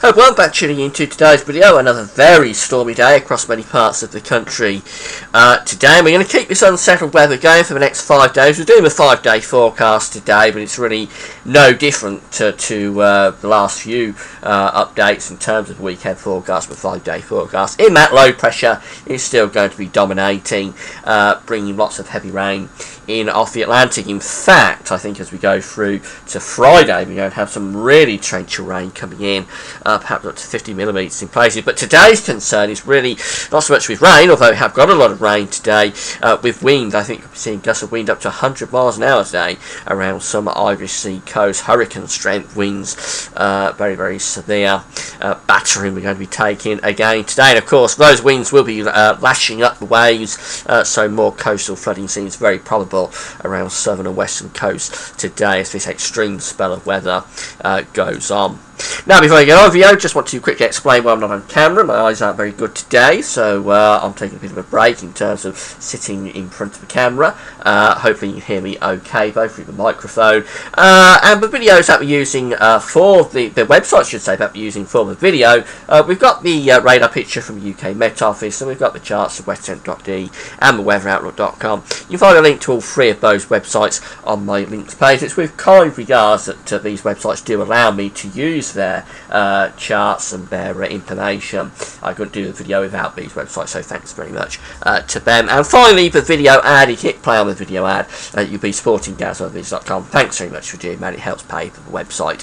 Hello, welcome back tuning into today's video. Another very stormy day across many parts of the country today. And we're going to keep this unsettled weather going for the next 5 days. We're doing a 5-day forecast today, but it's really no different to the last few updates in terms of weekend forecast, but 5-day forecast. In that, low pressure is still going to be dominating, bringing lots of heavy rain in off the Atlantic. In fact, I think as we go through to Friday, we're going to have some really torrential rain coming in, perhaps up to 50 millimetres in places. But today's concern is really not so much with rain, although we have got a lot of rain today, with wind. I think we're seeing gusts of wind up to 100 miles an hour today around some Irish Sea coast. Hurricane strength winds, very, very severe battering we're going to be taking again today. And of course, those winds will be lashing up the waves, so more coastal flooding seems very probable around southern and western coast today as this extreme spell of weather goes on. Now, before I get on with the video, just want to quickly explain why I'm not on camera. My eyes aren't very good today, so I'm taking a bit of a break in terms of sitting in front of the camera. Hopefully you can hear me okay, both through the microphone. And the videos that we're using for the website, I should say, that we're using for the video, we've got the radar picture from the UK Met Office, and we've got the charts of wetcent.de and the weatheroutlook.com. You can find a link to all three of those websites on my links page. It's with kind regards that these websites do allow me to use their charts and their information. I couldn't do the video without these websites, so thanks very much to them. And finally, the video ad. If you hit play on the video ad, you'll be supporting gasovids.com. Thanks very much for doing that. It helps pay for the website.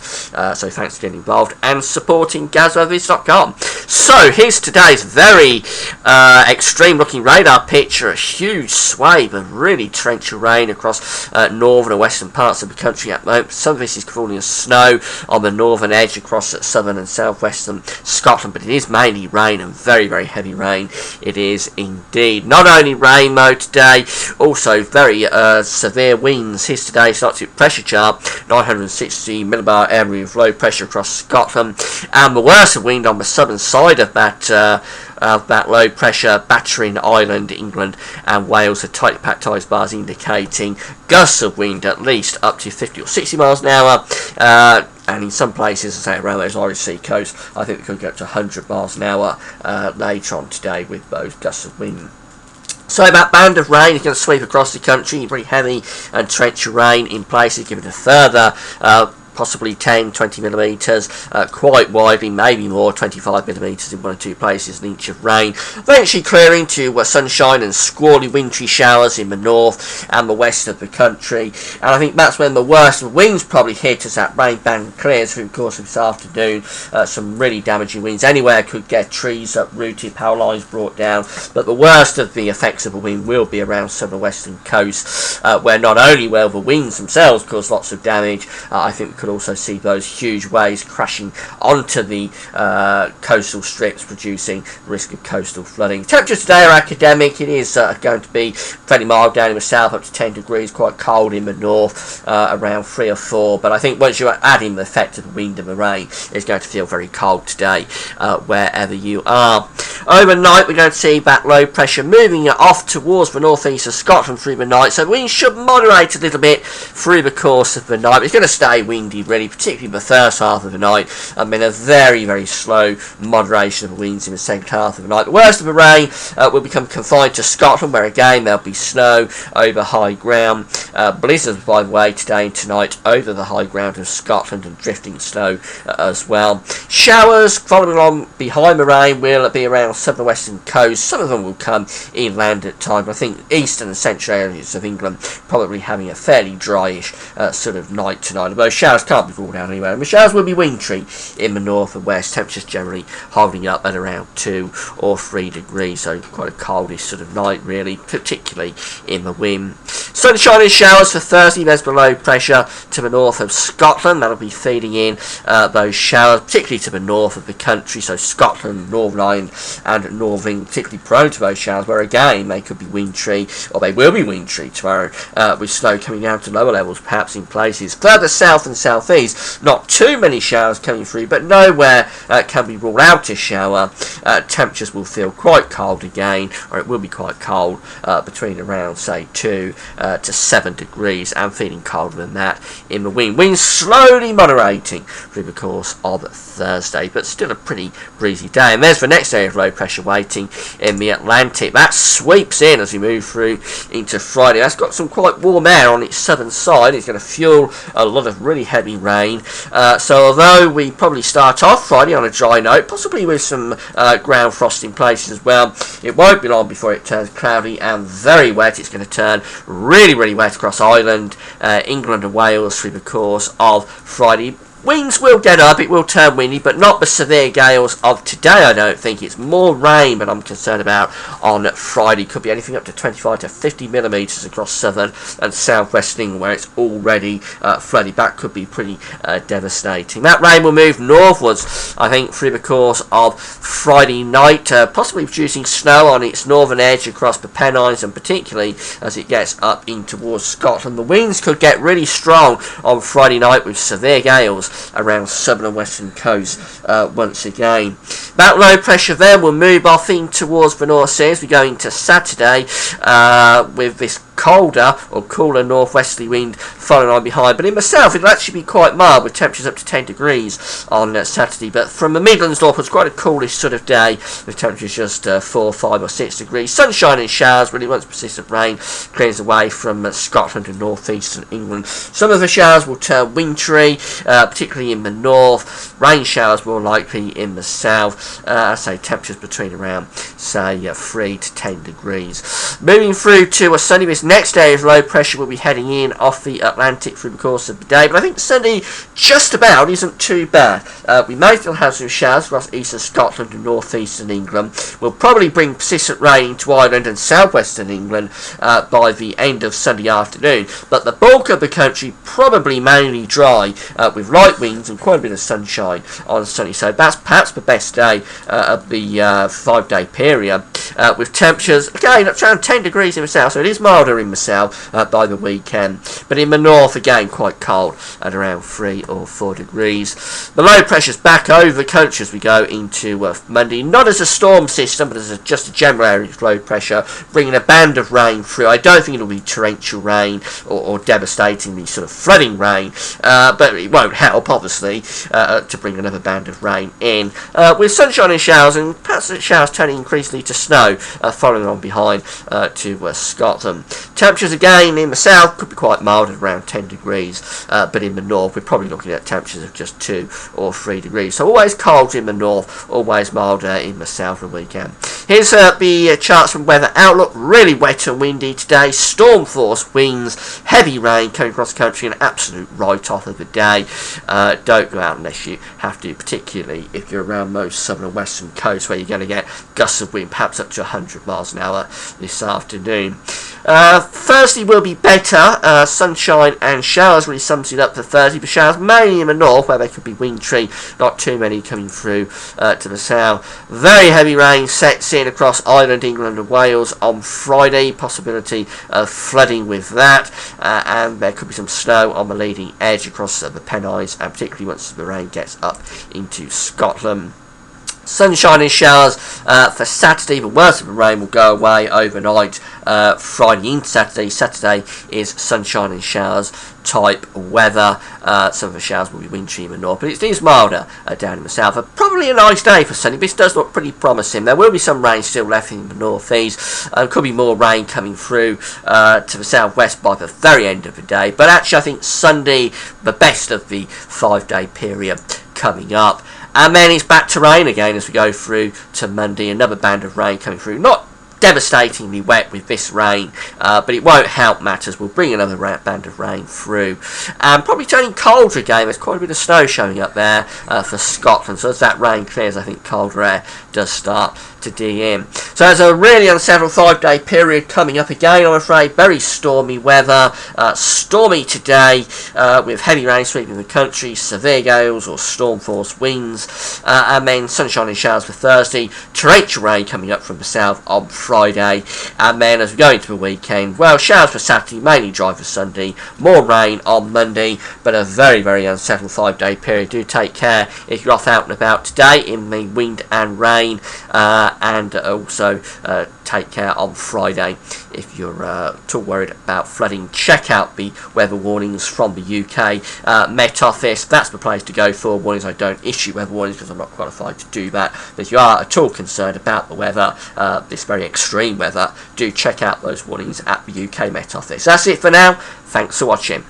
So thanks for getting involved and supporting gasovids.com. So here's today's very extreme looking radar picture. A huge swathe of really torrential rain across northern and western parts of the country at the moment. Some of this is falling as snow on the northern edge across southern and southwestern Scotland, but it is mainly rain, and very, very heavy rain it is indeed. Not only rain though today, also very severe winds. Here's today's Arctic pressure chart, 960 millibar area of low pressure across Scotland, and the worst of wind on the southern side of that low pressure battering Ireland, England and Wales. The tightly packed ice bars indicating gusts of wind at least up to 50 or 60 miles an hour, and in some places, as I say, around those Irish Sea coast, I think we could go up to 100 miles an hour later on today with those gusts of wind. So that band of rain is going to sweep across the country, very heavy and torrential rain in places, giving a further possibly 10-20 millimetres, quite widely, maybe more, 25 millimetres in one or two places, an inch of rain, eventually clearing to sunshine and squally wintry showers in the north and the west of the country. And I think that's when the worst of the winds probably hit as that rain band clears through the course of this afternoon. Some really damaging winds anywhere could get trees uprooted, power lines brought down, but the worst of the effects of the wind will be around southern western coast, where not only will the winds themselves cause lots of damage, I think we could also see those huge waves crashing onto the coastal strips, producing risk of coastal flooding. Temperatures today are academic. It is going to be fairly mild down in the south, up to 10 degrees, quite cold in the north, around 3 or 4. But I think once you add in the effect of the wind and the rain, it's going to feel very cold today wherever you are. Overnight, we're going to see that low pressure moving off towards the northeast of Scotland through the night, so winds should moderate a little bit through the course of the night. But it's going to stay windy, really, particularly in the first half of the night, and then a very, very slow moderation of the winds in the second half of the night. The worst of the rain will become confined to Scotland, where again there'll be snow over high ground. Blizzards, by the way, today and tonight over the high ground of Scotland, and drifting snow as well. Showers following along behind the rain will be around southern western coast. Some of them will come inland at times. I think eastern and central areas of England probably having a fairly dryish sort of night tonight, although showers can't be ruled out anywhere. And the showers will be wintry in the north and west, temperatures generally holding up at around 2 or 3 degrees, so quite a coldish sort of night really, particularly in the wind. Sunshine and showers for Thursday. There's the low pressure to the north of Scotland. That'll be feeding in those showers, particularly to the north of the country, so Scotland, Northern Ireland and Northern, particularly prone to those showers, where again they could be wintry, or they will be wintry tomorrow, with snow coming down to lower levels perhaps in places. Further south and south southeast. Not too many showers coming through, but nowhere can be ruled out a shower. Temperatures will feel quite cold again, or it will be quite cold, between around, say, 2 to 7 degrees, and feeling colder than that in the wind. Winds slowly moderating through the course of Thursday, but still a pretty breezy day. And there's the next area of low pressure waiting in the Atlantic. That sweeps in as we move through into Friday. That's got some quite warm air on its southern side. It's going to fuel a lot of really heavy rain. So although we probably start off Friday on a dry note, possibly with some ground frost in places as well, it won't be long before it turns cloudy and very wet. It's going to turn really, really wet across Ireland, England and Wales through the course of Friday. Winds will get up, it will turn windy, but not the severe gales of today, I don't think. It's more rain that I'm concerned about on Friday. Could be anything up to 25 to 50 millimetres across southern and southwest England, where it's already flooded. That could be pretty devastating. That rain will move northwards, I think, through the course of Friday night, possibly producing snow on its northern edge across the Pennines, and particularly as it gets up in towards Scotland. The winds could get really strong on Friday night with severe gales around southern and western coast once again. That low pressure then will move off in towards the North Sea as we go into Saturday, with this colder or cooler northwesterly wind following on behind. But in the south it'll actually be quite mild with temperatures up to 10 degrees on Saturday. But from the Midlands northwards, quite a coolish sort of day with temperatures just 4, 5 or 6 degrees. Sunshine and showers really once persistent rain clears away from Scotland and northeastern England. Some of the showers will turn wintry, particularly in the north. Rain showers more likely in the south. I say temperatures between around, say, 3 to 10 degrees. Moving through to a sunny, this next area of low pressure will be heading in off the Atlantic through the course of the day. But I think Sunday just about isn't too bad. We may still have some showers across eastern Scotland and northeastern England. We'll probably bring persistent rain to Ireland and southwestern England by the end of Sunday afternoon. But the bulk of the country probably mainly dry, with light winds and quite a bit of sunshine on Sunday. So that's perhaps the best day of the 5-day period, with temperatures again up to around 10 degrees in the south, so it is milder in the south by the weekend, but in the north again quite cold at around 3 or 4 degrees. The low pressure's back over the country as we go into Monday, not as a storm system but as just a general area of low pressure bringing a band of rain through. I don't think it'll be torrential rain or devastatingly sort of flooding rain, but it won't help obviously to bring another band of rain in, with sunshine and showers, and perhaps the showers turning increasingly to snow following on behind to Scotland. Temperatures again in the south could be quite mild at around 10 degrees, but in the north we're probably looking at temperatures of just 2 or 3 degrees. So always cold in the north, always milder in the south of the weekend. Here's the charts from Weather Outlook. Really wet and windy today, storm force winds, heavy rain coming across the country, an absolute write-off of the day. Don't go out unless you have to, particularly if you're around most southern and western coast where you're going to get gusts of wind perhaps up to 100 miles an hour this afternoon. Thursday will be better, sunshine and showers really sums it up for Thursday, but showers mainly in the north where they could be wintry, not too many coming through to the south. Very heavy rain sets in across Ireland, England and Wales on Friday, possibility of flooding with that, and there could be some snow on the leading edge across the Pennines, and particularly once the rain gets up into Scotland. Sunshine and showers for Saturday. The worst of the rain will go away overnight Friday into Saturday. Saturday is sunshine and showers type weather. Some of the showers will be wintry in the north, but it is milder down in the south. Probably a nice day for Sunday. This does look pretty promising. There will be some rain still left in the northeast. Could be more rain coming through to the southwest by the very end of the day. But actually I think Sunday, the best of the 5-day period coming up. And then it's back to rain again as we go through to Monday. Another band of rain coming through. Not devastatingly wet with this rain, but it won't help matters. We'll bring another band of rain through. And probably turning colder again. There's quite a bit of snow showing up there for Scotland. So as that rain clears, I think colder air does start to DM. So there's a really unsettled 5-day period coming up again, I'm afraid. Very stormy weather. Stormy today with heavy rain sweeping the country, severe gales or storm force winds, and then sunshine and showers for Thursday, torrential rain coming up from the south on Friday, and then as we go into the weekend, well, showers for Saturday, mainly dry for Sunday, more rain on Monday, but a very, very unsettled 5-day period. Do take care if you're off out and about today in the wind and rain, and also take care on Friday if you're at all worried about flooding. Check out the weather warnings from the UK Met Office. That's the place to go for warnings. I don't issue weather warnings because I'm not qualified to do that. But if you are at all concerned about the weather, this very extreme weather, do check out those warnings at the UK Met Office. That's it for now. Thanks for watching.